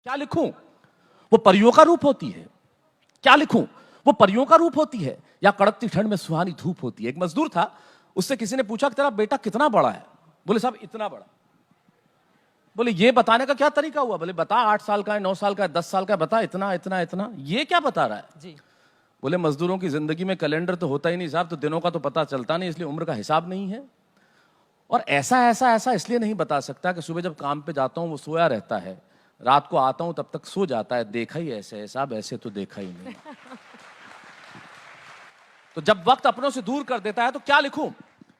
क्या लिखूं? वो परियों का रूप होती है। क्या लिखूं? वो परियों का रूप होती है या कड़कती ठंड में सुहानी धूप होती है। एक मजदूर था, उससे किसी ने पूछा कि तेरा बेटा कितना बड़ा है? बोले साहब इतना बड़ा। बोले ये बताने का क्या तरीका हुआ? बोले बता 8 साल का है, 9 साल का है, 10 साल का है, बता इतना इतना इतना। ये क्या बता रहा है जी? बोले मजदूरों की जिंदगी में कैलेंडर तो होता ही नहीं साहब, तो दिनों का तो पता चलता नहीं, इसलिए उम्र का हिसाब नहीं है। और ऐसा ऐसा ऐसा इसलिए नहीं बता सकता कि सुबह जब काम पे जाता हूं वो सोया रहता है, रात को आता हूं तब तक सो जाता है। देखा ही ऐसे है साहब, ऐसे तो देखा ही नहीं। तो जब वक्त अपनों से दूर कर देता है तो क्या लिखूं?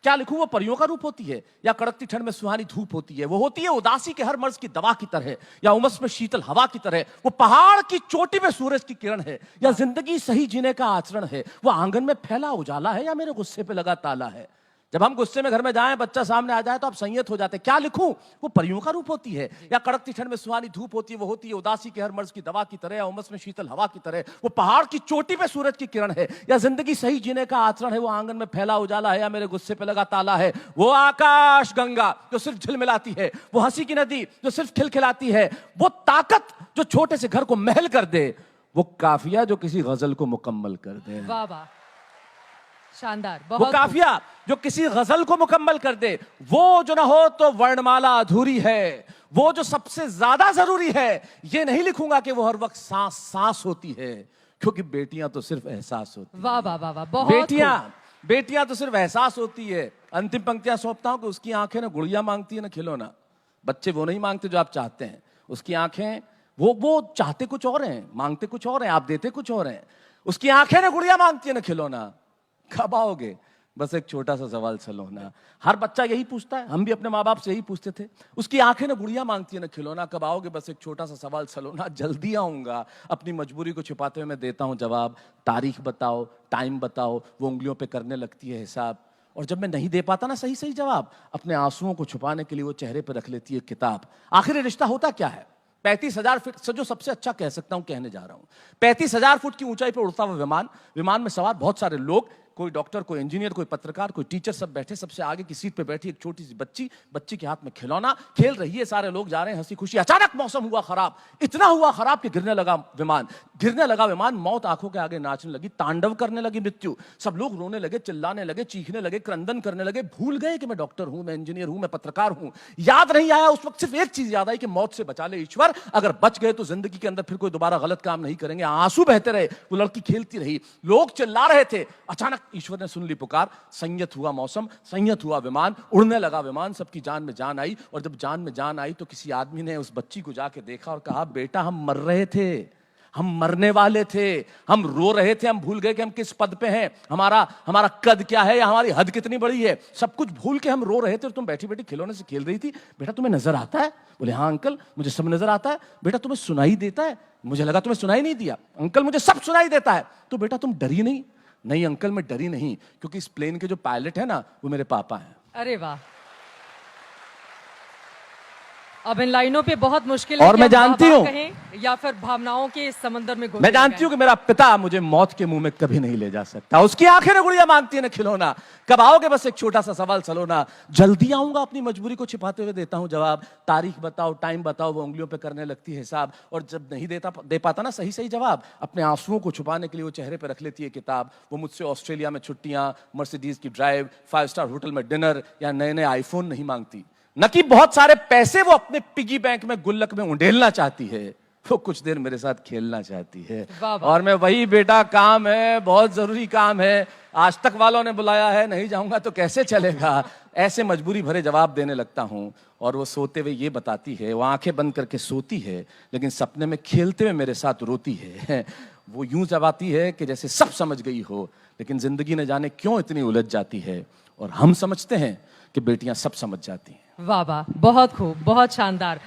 क्या लिखूं? वो परियों का रूप होती है या कड़कती ठंड में सुहानी धूप होती है। वो होती है उदासी के हर मर्ज की दवा की तरह या उमस में शीतल हवा की तरह। वो पहाड़ की चोटी में सूरज की किरण है या जिंदगी सही जीने का आचरण है। वो आंगन में फैला उजाला है या मेरे गुस्से पे लगा ताला है। जब हम गुस्से में घर में जाएं, बच्चा सामने आ जाए तो आप संयत हो जाते। क्या लिखूं? वो परियों का रूप होती है या कड़कती ठंड में सुहानी धूप होती है। वो होती है उदासी के हर मर्ज की दवा की तरह या उमस में शीतल हवा की तरह। वो पहाड़ की चोटी पे सूरज की किरण है या जिंदगी सही जीने का आचरण है। वो आंगन में फैला उजाला है या मेरे गुस्से पे लगा ताला है। वो आकाश गंगा जो सिर्फ झिलमिलाती है, वो हंसी की नदी जो सिर्फ खिलखिलाती है, वो ताकत जो छोटे से घर को महल कर दे, वो काफिया जो किसी गजल को मुकम्मल कर दे। वाह वाह, शानदार। वो बहुत काफिया जो किसी गजल को मुकम्मल कर दे। वो जो ना हो तो वर्णमाला अधूरी है। वो जो सबसे ज्यादा जरूरी है। ये नहीं लिखूंगा कि वो हर वक्त सांस सांस होती है, क्योंकि बेटियां तो सिर्फ एहसास होती है। वाह वाह वाह वाह, बहुत बेटियां तो सिर्फ एहसास होती है। अंतिम पंक्तियां सौंपता हूं कि उसकी आंखें ना गुड़िया मांगती है ना खिलौना। बच्चे वो नहीं मांगते जो आप चाहते हैं। उसकी आंखें वो चाहते कुछ और हैं, मांगते कुछ और हैं, आप देते कुछ और हैं। उसकी आंखें ना गुड़िया मांगती है ना खिलौना। कब आओगे? बस एक छोटा सा सवाल सलोना। हर बच्चा यही पूछता है, हम भी अपने माँ बाप से यही पूछते थे। उसकी आंखें ना गुड़िया मांगती है ना खिलौना। कब आओगे? बस एक छोटा सा सवाल सलोना। जल्दी आऊंगा। अपनी मजबूरी को छिपाते हुए मैं देता हूं जवाब। तारीख बताओ, टाइम बताओ। वो उंगलियों पे करने लगती है हिसाब। और जब मैं नहीं दे पाता ना सही सही जवाब, अपने आंसुओं को छुपाने के लिए वो चेहरे पर रख लेती है किताब। आखिर रिश्ता होता क्या है? 35,000 फीट से जो सबसे अच्छा कह सकता हूं कहने जा रहा हूं। 35,000 फुट की ऊंचाई पर उड़ता हुआ विमान, विमान में सवार बहुत सारे लोग, कोई डॉक्टर, कोई इंजीनियर, कोई पत्रकार, कोई टीचर, सब बैठे। सबसे आगे की सीट पे बैठी एक छोटी सी बच्ची, बच्ची के हाथ में खिलौना, खेल रही है। सारे लोग जा रहे हैं हंसी खुशी। अचानक मौसम हुआ खराब, इतना हुआ खराब कि गिरने लगा विमान। गिरने लगा विमान, मौत आंखों के आगे नाचने लगी, तांडव करने लगी मृत्यु। सब लोग रोने लगे, चिल्लाने लगे, चीखने लगे, क्रंदन करने लगे। भूल गए कि मैं डॉक्टर हूं, मैं इंजीनियर हूं, मैं पत्रकार हूं। याद नहीं आया उस वक्त, सिर्फ एक चीज याद आई कि मौत से बचा ले ईश्वर। अगर बच गए तो जिंदगी के अंदर फिर कोई दोबारा गलत काम नहीं करेंगे। आंसू बहते रहे, वो लड़की खेलती रही, लोग चिल्ला रहे थे। अचानक ईश्वर ने सुन ली पुकार। संयत हुआ मौसम, संयत हुआ विमान, उड़ने लगा विमान। सबकी जान में जान आई। और जब जान में जान आई तो किसी आदमी ने उस बच्ची को जाके देखा और कहा, बेटा हम मर रहे थे, हम मरने वाले थे, हम रो रहे थे, हम भूल गए कि हम किस पद पे हैं, हमारा कद क्या है या हमारी हद कितनी बड़ी है। सब कुछ भूल के हम रो रहे थे और तुम बैठी बैठी खिलौने से खेल रही थी। बेटा तुम्हें नजर आता है? बोले हाँ अंकल, मुझे सब नजर आता है। बेटा तुम्हें सुनाई देता है? मुझे लगा तुम्हें सुनाई नहीं दिया। अंकल मुझे सब सुनाई देता है। तो बेटा तुम डरी नहीं? नहीं अंकल मैं डरी नहीं, क्योंकि इस प्लेन के जो पायलट है ना वो मेरे पापा हैं। अरे वाह। अब इन लाइनों पे बहुत मुश्किल है। और मैं जानती हूं, या फिर भावनाओं के इस समंदर में मैं जानती हूं कि मेरा पिता मुझे मौत के मुंह में कभी नहीं ले जा सकता। उसकी आंखें ना गुड़िया मांगती है ना खिलौना। कब आओगे? बस एक छोटा सा सवाल सलोना। जल्दी आऊंगा, अपनी मजबूरी को छिपाते हुए देता हूं जवाब। तारीख बताओ, टाइम बताओ। वो उंगलियों पे करने लगती है हिसाब। और जब नहीं दे पाता ना सही सही जवाब, अपने आंसुओं को छुपाने के लिए वो चेहरे पे रख लेती है किताब। वो मुझसे ऑस्ट्रेलिया में छुट्टियां, मर्सिडीज की ड्राइव, 5 स्टार होटल में डिनर या नए नए आईफोन नहीं मांगती। न कि बहुत सारे पैसे वो अपने पिगी बैंक में गुल्लक में उंडेलना चाहती है। वो कुछ देर मेरे साथ खेलना चाहती है। और मैं वही, बेटा काम है, बहुत जरूरी काम है, आज तक वालों ने बुलाया है, नहीं जाऊंगा तो कैसे चलेगा। ऐसे मजबूरी भरे जवाब देने लगता हूं। और वो सोते हुए ये बताती है, वो आंखें बंद करके सोती है लेकिन सपने में खेलते हुए मेरे साथ रोती है। वो यूं जवाती है कि जैसे सब समझ गई हो, लेकिन जिंदगी न जाने क्यों इतनी उलझ जाती है। और हम समझते हैं कि बेटियां सब समझ जाती हैं। वाह वाह, बहुत खूब, बहुत शानदार।